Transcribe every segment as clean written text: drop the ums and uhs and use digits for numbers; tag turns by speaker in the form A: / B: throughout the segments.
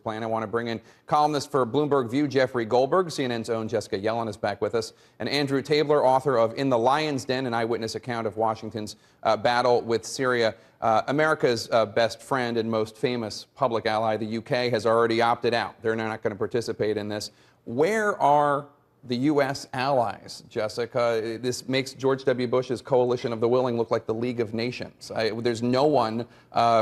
A: plan. I want to bring in columnist for Bloomberg View, Jeffrey Goldberg. CNN's own Jessica Yellen is back with us. And Andrew Tabler, author of In the Lion's Den, an eyewitness account of Washington's battle with Syria. America's best friend and most famous public ally, the UK, has already opted out. They're not going to participate in this. Where are the U.S. allies, Jessica? This makes George W. Bush's coalition of the willing look like the League of Nations. There's no one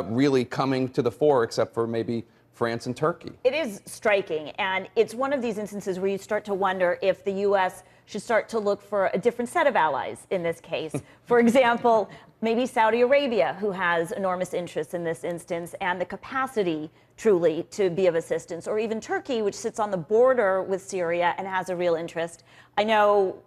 A: really coming to the fore except for maybe France and Turkey.
B: It is striking, and it's one of these instances where you start to wonder if the U.S. should start to look for a different set of allies in this case. For example, maybe Saudi Arabia, who has enormous interest in this instance and the capacity truly to be of assistance, or even Turkey, which sits on the border with Syria and has a real interest. I know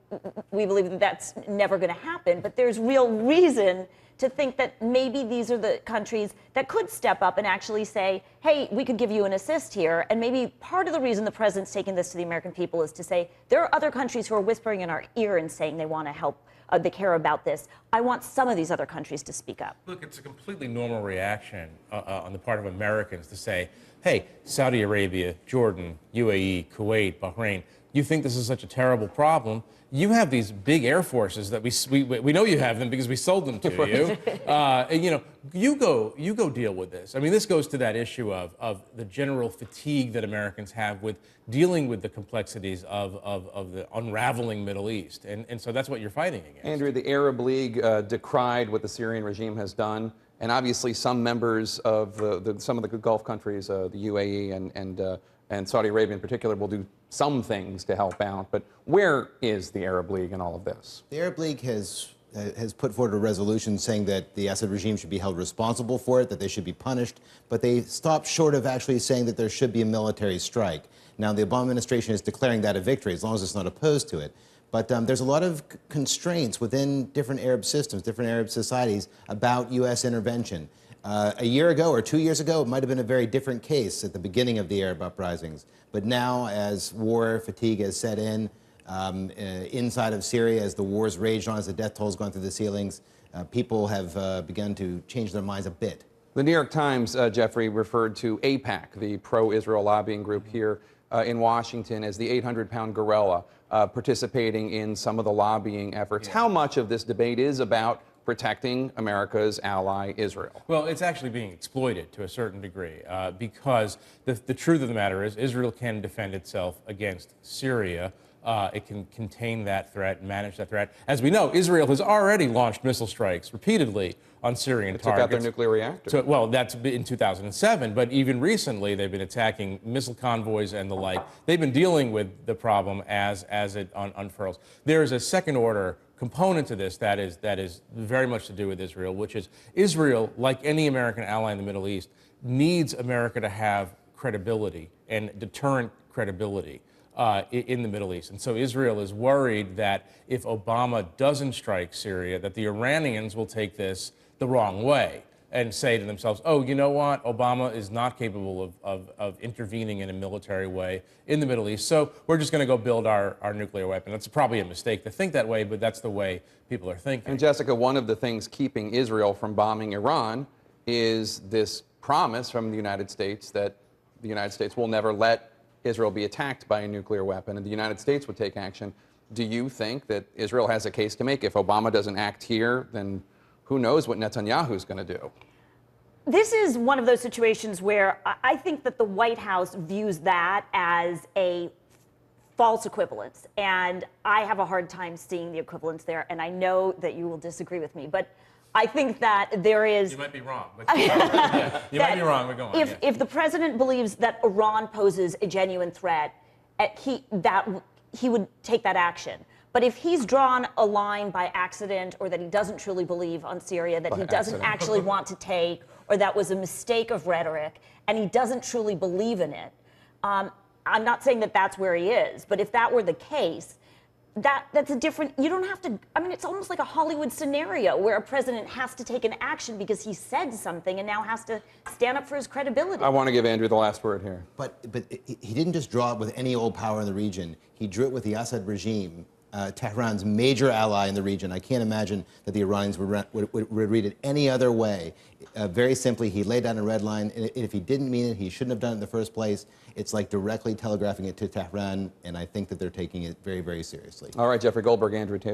B: we believe that that's never going to happen, but there's real reason to think that maybe these are the countries that could step up and actually say, hey, we could give you an assist here. And maybe part of the reason the president's taking this to the American people is to say, there are other countries who are whispering in our ear and saying they want to help, they care about this. I want some of these other countries to speak up.
C: Look, it's a completely normal reaction on the part of Americans to say, hey, Saudi Arabia, Jordan, UAE, Kuwait, Bahrain, you think this is such a terrible problem? You have these big air forces that we know you have them because we sold them to you. And, you know, you go deal with this. I mean, this goes to that issue of the general fatigue that Americans have with dealing with the complexities of the unraveling Middle East. And so that's what you're fighting against.
A: Andrew, the Arab League decried what the Syrian regime has done. And obviously some members of some of the Gulf countries, the UAE and Saudi Arabia in particular, will do some things to help out. But where is the Arab League in all of this?
D: The Arab League has put forward a resolution saying that the Assad regime should be held responsible for it, that they should be punished, but they stopped short of actually saying that there should be a military strike. Now, the Obama administration is declaring that a victory, as long as it's not opposed to it. But there's a lot of constraints within different Arab systems, different Arab societies about U.S. intervention. A year ago or 2 years ago, it might have been a very different case at the beginning of the Arab uprisings. But now, as war fatigue has set in, inside of Syria, as the wars raged on, as the death toll's gone through the ceilings, people have begun to change their minds a bit.
A: The New York Times, Jeffrey, referred to AIPAC, the pro-Israel lobbying group here in Washington, as the 800-pound gorilla participating in some of the lobbying efforts. Yeah. How much of this debate is about protecting America's ally, Israel?
C: Well, it's actually being exploited to a certain degree because the truth of the matter is Israel can defend itself against Syria. It can contain that threat, manage that threat. As we know, Israel has already launched missile strikes repeatedly on Syrian targets.
A: Took out their nuclear reactor.
C: Well, that's in 2007, but even recently they've been attacking missile convoys and the like. They've been dealing with the problem as it unfurls. There is a second-order component to this that is very much to do with Israel, which is Israel, like any American ally in the Middle East, needs America to have credibility and deterrent credibility in the Middle East. And so Israel is worried that if Obama doesn't strike Syria, that the Iranians will take this the wrong way and say to themselves, oh, you know what? Obama is not capable of intervening in a military way in the Middle East, so we're just going to go build our nuclear weapon. That's probably a mistake to think that way, but that's the way people are thinking.
A: And Jessica, one of the things keeping Israel from bombing Iran is this promise from the United States that the United States will never let Israel be attacked by a nuclear weapon, and the United States would take action. Do you think that Israel has a case to make? If Obama doesn't act here, then who knows what Netanyahu's going to do?
B: This is one of those situations where I think that the White House views that as a false equivalence. And I have a hard time seeing the equivalence there. And I know that you will disagree with me. But I think that there is...
C: You might be wrong. But yeah, you might be wrong, but go on.
B: If the president believes that Iran poses a genuine threat, he would take that action. But if he's drawn a line by accident, or that he doesn't truly believe on Syria, that he doesn't actually want to take, or that was a mistake of rhetoric, and he doesn't truly believe in it, I'm not saying that that's where he is, but if that were the case, that's a different, you don't have to, I mean, it's almost like a Hollywood scenario where a president has to take an action because he said something and now has to stand up for his credibility.
A: I want to give Andrew the last word here.
D: But he didn't just draw it with any old power in the region. He drew it with the Assad regime Tehran's major ally in the region. I can't imagine that the Iranians would read it any other way. Very simply, he laid down a red line, and if he didn't mean it, he shouldn't have done it in the first place. It's like directly telegraphing it to Tehran, and I think that they're taking it very, very seriously.
A: All right, Jeffrey Goldberg, Andrew Taylor.